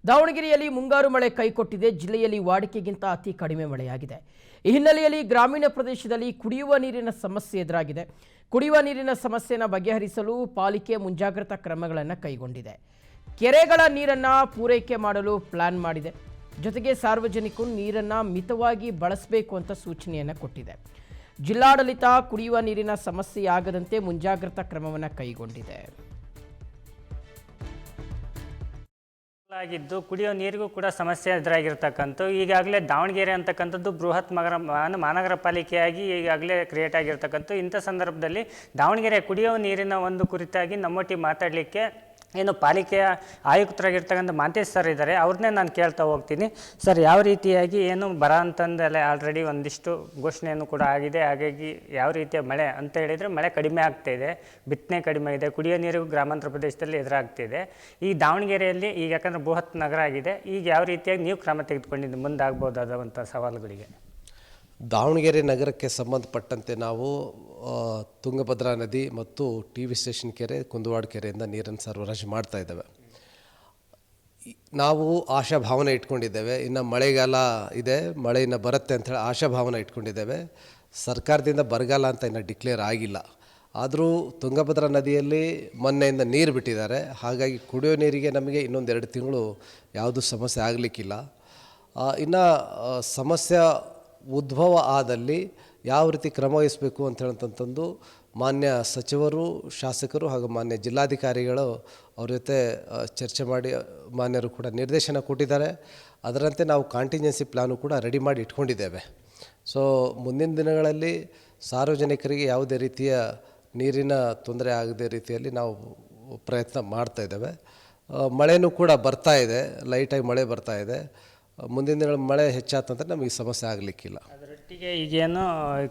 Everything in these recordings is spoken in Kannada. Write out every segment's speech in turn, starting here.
ದಾವಣಗೆರೆಯಲ್ಲಿ ಮುಂಗಾರು ಮಳೆ ಕೈಕೊಟ್ಟಿದೆ. ಜಿಲ್ಲೆಯಲ್ಲಿ ವಾಡಿಕೆಗಿಂತ ಅತಿ ಕಡಿಮೆ ಮಳೆಯಾಗಿದೆ. ಈ ಹಿನ್ನೆಲೆಯಲ್ಲಿ ಗ್ರಾಮೀಣ ಪ್ರದೇಶದಲ್ಲಿ ಕುಡಿಯುವ ನೀರಿನ ಸಮಸ್ಯೆ ಎದುರಾಗಿದೆ. ಕುಡಿಯುವ ನೀರಿನ ಸಮಸ್ಯೆಯನ್ನು ಬಗೆಹರಿಸಲು ಪಾಲಿಕೆ ಮುಂಜಾಗ್ರತಾ ಕ್ರಮಗಳನ್ನು ಕೈಗೊಂಡಿದೆ. ಕೆರೆಗಳ ನೀರನ್ನು ಪೂರೈಕೆ ಮಾಡಲು ಪ್ಲಾನ್ ಮಾಡಿದೆ. ಜೊತೆಗೆ ಸಾರ್ವಜನಿಕರು ನೀರನ್ನು ಮಿತವಾಗಿ ಬಳಸಬೇಕು ಅಂತ ಸೂಚನೆಯನ್ನು ಕೊಟ್ಟಿದೆ. ಜಿಲ್ಲಾಡಳಿತ ಕುಡಿಯುವ ನೀರಿನ ಸಮಸ್ಯೆಯಾಗದಂತೆ ಮುಂಜಾಗ್ರತಾ ಕ್ರಮವನ್ನು ಕೈಗೊಂಡಿದೆ. ಆಗಿದ್ದು ಕುಡಿಯೋ ನೀರಿಗೂ ಕೂಡ ಸಮಸ್ಯೆ ಎದುರಾಗಿರ್ತಕ್ಕಂಥ ಈಗಾಗಲೇ ದಾವಣಗೆರೆ ಅಂತಕ್ಕಂಥದ್ದು ಬೃಹತ್ ಮಹಾನಗರ ಪಾಲಿಕೆಯಾಗಿ ಈಗಾಗಲೇ ಕ್ರಿಯೇಟ್ ಆಗಿರ್ತಕ್ಕಂಥ ಇಂಥ ಸಂದರ್ಭದಲ್ಲಿ ದಾವಣಗೆರೆ ಕುಡಿಯೋ ನೀರಿನ ಒಂದು ಕುರಿತಾಗಿ ನಮ್ಮೊಟ್ಟಿಗೆ ಮಾತಾಡಲಿಕ್ಕೆ ಏನು ಪಾಲಿಕೆಯ ಆಯುಕ್ತರಾಗಿರ್ತಕ್ಕಂಥ ಮಾಂತೇಶ್ ಸರ್ ಇದ್ದಾರೆ. ಅವ್ರನ್ನೇ ನಾನು ಕೇಳ್ತಾ ಹೋಗ್ತೀನಿ. ಸರ್, ಯಾವ ರೀತಿಯಾಗಿ ಏನು ಬರ ಅಂತಂದೆಲ್ಲ ಆಲ್ರೆಡಿ ಒಂದಿಷ್ಟು ಘೋಷಣೆಯನ್ನು ಕೂಡ ಆಗಿದೆ. ಹಾಗಾಗಿ ಯಾವ ರೀತಿಯ ಮಳೆ ಅಂತ ಹೇಳಿದರೆ ಮಳೆ ಕಡಿಮೆ ಆಗ್ತಾಯಿದೆ, ಬಿತ್ತನೆ ಕಡಿಮೆ ಇದೆ, ಕುಡಿಯೋ ನೀರಿಗೂ ಗ್ರಾಮಾಂತರ ಪ್ರದೇಶದಲ್ಲಿ ಎದುರಾಗ್ತಿದೆ. ಈ ದಾವಣಗೆರೆಯಲ್ಲಿ ಈಗ ಯಾಕಂದರೆ ಬೃಹತ್ ನಗರ ಆಗಿದೆ, ಈಗ ಯಾವ ರೀತಿಯಾಗಿ ನೀವು ಕ್ರಮ ತೆಗೆದುಕೊಂಡಿದ್ದು ಮುಂದಾಗ್ಬೋದಾದಂಥ ಸವಾಲುಗಳಿಗೆ? ದಾವಣಗೆರೆ ನಗರಕ್ಕೆ ಸಂಬಂಧಪಟ್ಟಂತೆ ನಾವು ತುಂಗಭದ್ರಾ ನದಿ ಮತ್ತು TV ಸ್ಟೇಷನ್ ಕೆರೆ, ಕುಂದುವಾಡ ಕೆರೆಯಿಂದ ನೀರನ್ನು ಸರಬರಾಜು ಮಾಡ್ತಾ ಇದ್ದೇವೆ. ನಾವು ಆಶಾಭಾವನೆ ಇಟ್ಕೊಂಡಿದ್ದೇವೆ. ಇನ್ನು ಮಳೆಗಾಲ ಇದೆ, ಮಳೆ ಇನ್ನು ಬರುತ್ತೆ ಅಂಥೇಳಿ ಆಶಾಭಾವನೆ ಇಟ್ಕೊಂಡಿದ್ದೇವೆ. ಸರ್ಕಾರದಿಂದ ಬರಗಾಲ ಅಂತ ಇನ್ನು ಡಿಕ್ಲೇರ್ ಆಗಿಲ್ಲ. ಆದರೂ ತುಂಗಭದ್ರಾ ನದಿಯಲ್ಲಿ ಮೊನ್ನೆಯಿಂದ ನೀರು ಬಿಟ್ಟಿದ್ದಾರೆ. ಹಾಗಾಗಿ ಕುಡಿಯೋ ನೀರಿಗೆ ನಮಗೆ ಇನ್ನೊಂದು 2 ತಿಂಗಳು ಯಾವುದೂ ಸಮಸ್ಯೆ ಆಗಲಿಕ್ಕಿಲ್ಲ. ಇನ್ನು ಸಮಸ್ಯೆ ಉದ್ಭವ ಆದಲ್ಲಿ ಯಾವ ರೀತಿ ಕ್ರಮ ವಹಿಸಬೇಕು ಅಂತ ಹೇಳಂತಂದು ಮಾನ್ಯ ಸಚಿವರು, ಶಾಸಕರು ಹಾಗೂ ಮಾನ್ಯ ಜಿಲ್ಲಾಧಿಕಾರಿಗಳು ಅವ್ರ ಜೊತೆ ಚರ್ಚೆ ಮಾಡಿ ಮಾನ್ಯರು ಕೂಡ ನಿರ್ದೇಶನ ಕೊಟ್ಟಿದ್ದಾರೆ. ಅದರಂತೆ ನಾವು ಕಾಂಟಿಂಜೆನ್ಸಿ ಪ್ಲಾನು ಕೂಡ ರೆಡಿ ಮಾಡಿ ಇಟ್ಕೊಂಡಿದ್ದೇವೆ. ಸೊ ಮುಂದಿನ ದಿನಗಳಲ್ಲಿ ಸಾರ್ವಜನಿಕರಿಗೆ ಯಾವುದೇ ರೀತಿಯ ನೀರಿನ ತೊಂದರೆ ಆಗದೇ ರೀತಿಯಲ್ಲಿ ನಾವು ಪ್ರಯತ್ನ ಮಾಡ್ತಾಯಿದ್ದೇವೆ. ಮಳೆನೂ ಕೂಡ ಬರ್ತಾ ಇದೆ, ಲೈಟಾಗಿ ಮಳೆ ಬರ್ತಾ ಇದೆ. ಮುಂದಿನ ದಿನ ಮಳೆ ಹೆಚ್ಚಾತಂದ್ರೆ ನಮಗೆ ಸಮಸ್ಯೆ ಆಗಲಿಕ್ಕಿಲ್ಲ. ಅದರೊಟ್ಟಿಗೆ ಈಗೇನು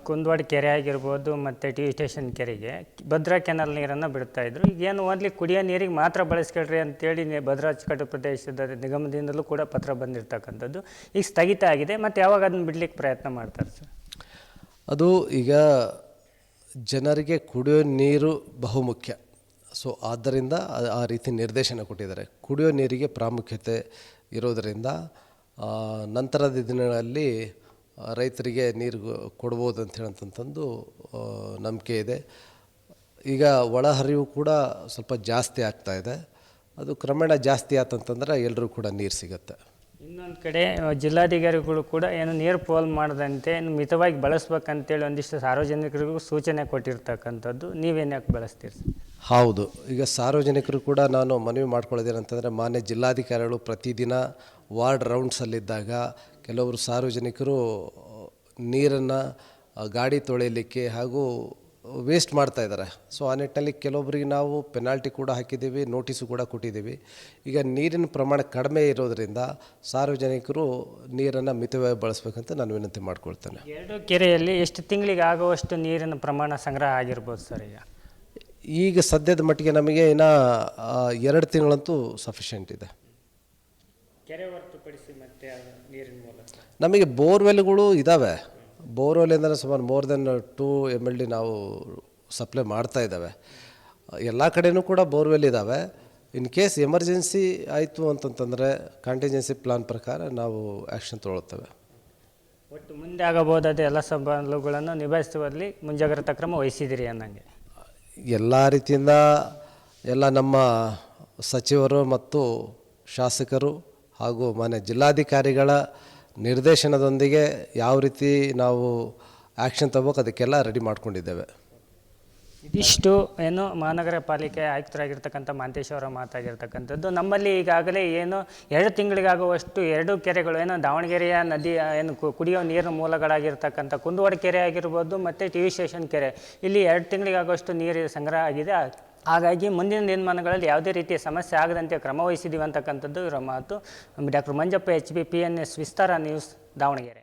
ಕುಂದವಾಡ ಕೆರೆ ಆಗಿರ್ಬೋದು ಮತ್ತು TV ಸ್ಟೇಷನ್ ಕೆರೆಗೆ ಭದ್ರಾ ಕೆನಾಲ್ ನೀರನ್ನು ಬಿಡ್ತಾಯಿದ್ರು. ಈಗೇನು ಓನ್ಲಿ ಕುಡಿಯೋ ನೀರಿಗೆ ಮಾತ್ರ ಬಳಸ್ಕೊಳ್ರಿ ಅಂತೇಳಿ ಭದ್ರಾ ಅಚ್ಚುಕಟ್ಟು ಪ್ರದೇಶದ ನಿಗಮದಿಂದಲೂ ಕೂಡ ಪತ್ರ ಬಂದಿರತಕ್ಕಂಥದ್ದು ಈಗ ಸ್ಥಗಿತ ಆಗಿದೆ. ಮತ್ತು ಯಾವಾಗ ಅದನ್ನು ಬಿಡಲಿಕ್ಕೆ ಪ್ರಯತ್ನ ಮಾಡ್ತಾರೆ ಸರ್? ಅದು ಈಗ ಜನರಿಗೆ ಕುಡಿಯೋ ನೀರು ಬಹುಮುಖ್ಯ. ಸೊ ಆದ್ದರಿಂದ ಆ ರೀತಿ ನಿರ್ದೇಶನ ಕೊಟ್ಟಿದ್ದಾರೆ. ಕುಡಿಯೋ ನೀರಿಗೆ ಪ್ರಾಮುಖ್ಯತೆ ಇರೋದರಿಂದ ನಂತರದ ದಿನಗಳಲ್ಲಿ ರೈತರಿಗೆ ನೀರು ಕೊಡ್ಬೋದು ಅಂತ ಹೇಳಂತಂದು ನಂಬಿಕೆ ಇದೆ. ಈಗ ಒಳಹರಿವು ಕೂಡ ಸ್ವಲ್ಪ ಜಾಸ್ತಿ ಆಗ್ತಾಯಿದೆ. ಅದು ಕ್ರಮೇಣ ಜಾಸ್ತಿ ಆತಂತಂದ್ರೆ ಎಲ್ಲರೂ ಕೂಡ ನೀರು ಸಿಗುತ್ತೆ. ಇನ್ನೊಂದು ಕಡೆ ಜಿಲ್ಲಾಧಿಕಾರಿಗಳು ಕೂಡ ಏನು ನೀರು ಪೋಲ್ ಮಾಡದಂತೆ ಮಿತವಾಗಿ ಬಳಸ್ಬೇಕಂತೇಳಿ ಒಂದಿಷ್ಟು ಸಾರ್ವಜನಿಕರಿಗೂ ಸೂಚನೆ ಕೊಟ್ಟಿರ್ತಕ್ಕಂಥದ್ದು, ನೀವೇನು ಯಾಕೆ ಬಳಸ್ತೀರಿ? ಹೌದು, ಈಗ ಸಾರ್ವಜನಿಕರು ಕೂಡ ನಾನು ಮನವಿ ಮಾಡ್ಕೊಳ್ಳೋದೇನಂತಂದರೆ, ಮಾನ್ಯ ಜಿಲ್ಲಾಧಿಕಾರಿಗಳು ಪ್ರತಿದಿನ ವಾರ್ಡ್ ರೌಂಡ್ಸಲ್ಲಿದ್ದಾಗ ಕೆಲವರು ಸಾರ್ವಜನಿಕರು ನೀರನ್ನು ಗಾಡಿ ತೊಳೆಯಲಿಕ್ಕೆ ಹಾಗೂ ವೇಸ್ಟ್ ಮಾಡ್ತಾಯಿದ್ದಾರೆ. ಸೊ ಆ ನಿಟ್ಟಿನಲ್ಲಿ ಕೆಲವೊಬ್ಬರಿಗೆ ನಾವು ಪೆನಾಲ್ಟಿ ಕೂಡ ಹಾಕಿದ್ದೀವಿ, ನೋಟಿಸು ಕೂಡ ಕೊಟ್ಟಿದ್ದೀವಿ. ಈಗ ನೀರಿನ ಪ್ರಮಾಣ ಕಡಿಮೆ ಇರೋದರಿಂದ ಸಾರ್ವಜನಿಕರು ನೀರನ್ನು ಮಿತವಾಗಿ ಬಳಸಬೇಕಂತ ನಾನು ವಿನಂತಿ ಮಾಡ್ಕೊಳ್ತೇನೆ. 2 ಕೆರೆಯಲ್ಲಿ ಎಷ್ಟು ತಿಂಗಳಿಗೆ ಆಗುವಷ್ಟು ನೀರಿನ ಪ್ರಮಾಣ ಸಂಗ್ರಹ ಆಗಿರ್ಬೋದು ಸರ್? ಈಗ ಸದ್ಯದ ಮಟ್ಟಿಗೆ ನಮಗೆ ಇನ್ನೂ 2 ತಿಂಗಳಂತೂ ಸಫಿಷಿಯೆಂಟ್ ಇದೆ. ಕೆರೆ ಹೊರತುಪಡಿಸಿ ಮತ್ತೆ ನೀರಿನ ಮೂಲ ನಮಗೆ ಬೋರ್ವೆಲ್ಗಳು ಇದ್ದಾವೆ. ಬೋರ್ವೆಲ್ ಅಂದರೆ ಸುಮಾರು ಮೋರ್ ದೆನ್ 2 MLD ನಾವು ಸಪ್ಲೈ ಮಾಡ್ತಾ ಇದ್ದಾವೆ. ಎಲ್ಲ ಕಡೆಯೂ ಕೂಡ ಬೋರ್ವೆಲ್ ಇದ್ದಾವೆ. ಇನ್ ಕೇಸ್ ಎಮರ್ಜೆನ್ಸಿ ಆಯಿತು ಅಂತಂತಂದರೆ ಕಾಂಟಿಂಜೆನ್ಸಿ ಪ್ಲಾನ್ ಪ್ರಕಾರ ನಾವು ಆ್ಯಕ್ಷನ್ ತೊಗೊಳ್ತೇವೆ. ಒಟ್ಟು ಮುಂದೆ ಆಗಬಹುದಾದ ಎಲ್ಲ ಸವಾಲುಗಳನ್ನು ನಿಭಾಯಿಸುವಲ್ಲಿ ಮುಂಜಾಗ್ರತಾ ಕ್ರಮ ವಹಿಸಿದಿರಿ ಅನ್ನಂಗೆ? ಎಲ್ಲ ರೀತಿಯಿಂದ ಎಲ್ಲ ನಮ್ಮ ಸಚಿವರು ಮತ್ತು ಶಾಸಕರು ಹಾಗೂ ಮಾನ್ಯ ಜಿಲ್ಲಾಧಿಕಾರಿಗಳ ನಿರ್ದೇಶನದೊಂದಿಗೆ ಯಾವ ರೀತಿ ನಾವು ಆ್ಯಕ್ಷನ್ ತಗೋಬೇಕು ಅದಕ್ಕೆಲ್ಲ ರೆಡಿ ಮಾಡ್ಕೊಂಡಿದ್ದೇವೆ. ಇದಿಷ್ಟು ಏನು ಮಹಾನಗರ ಪಾಲಿಕೆ ಆಯುಕ್ತರಾಗಿರ್ತಕ್ಕಂಥ ಮಾಂತೇಶ್ ಅವರ ಮಾತಾಗಿರ್ತಕ್ಕಂಥದ್ದು. ನಮ್ಮಲ್ಲಿ ಈಗಾಗಲೇ ಏನು 2 ತಿಂಗಳಿಗಾಗುವಷ್ಟು 2 ಕೆರೆಗಳು ಏನು ದಾವಣಗೆರೆಯ ನದಿ ಏನು ಕುಡಿಯೋ ನೀರಿನ ಮೂಲಗಳಾಗಿರ್ತಕ್ಕಂಥ ಕುಂದುವಾಡ ಕೆರೆ ಆಗಿರ್ಬೋದು ಮತ್ತು TV ಸ್ಟೇಷನ್ ಕೆರೆ, ಇಲ್ಲಿ 2 ತಿಂಗಳಿಗಾಗುವಷ್ಟು ನೀರು ಸಂಗ್ರಹ ಆಗಿದೆ. ಹಾಗಾಗಿ ಮುಂದಿನ ದಿನಮಾನಗಳಲ್ಲಿ ಯಾವುದೇ ರೀತಿಯ ಸಮಸ್ಯೆ ಆಗದಂತೆ ಕ್ರಮ ವಹಿಸಿದ್ದೀವಿ ಅಂತಕ್ಕಂಥದ್ದು ಇವರ ಮಾತು. ಡಾಕ್ಟರ್ ಮಂಜಪ್ಪ, HB PNS ವಿಸ್ತಾರ ನ್ಯೂಸ್, ದಾವಣಗೆರೆ.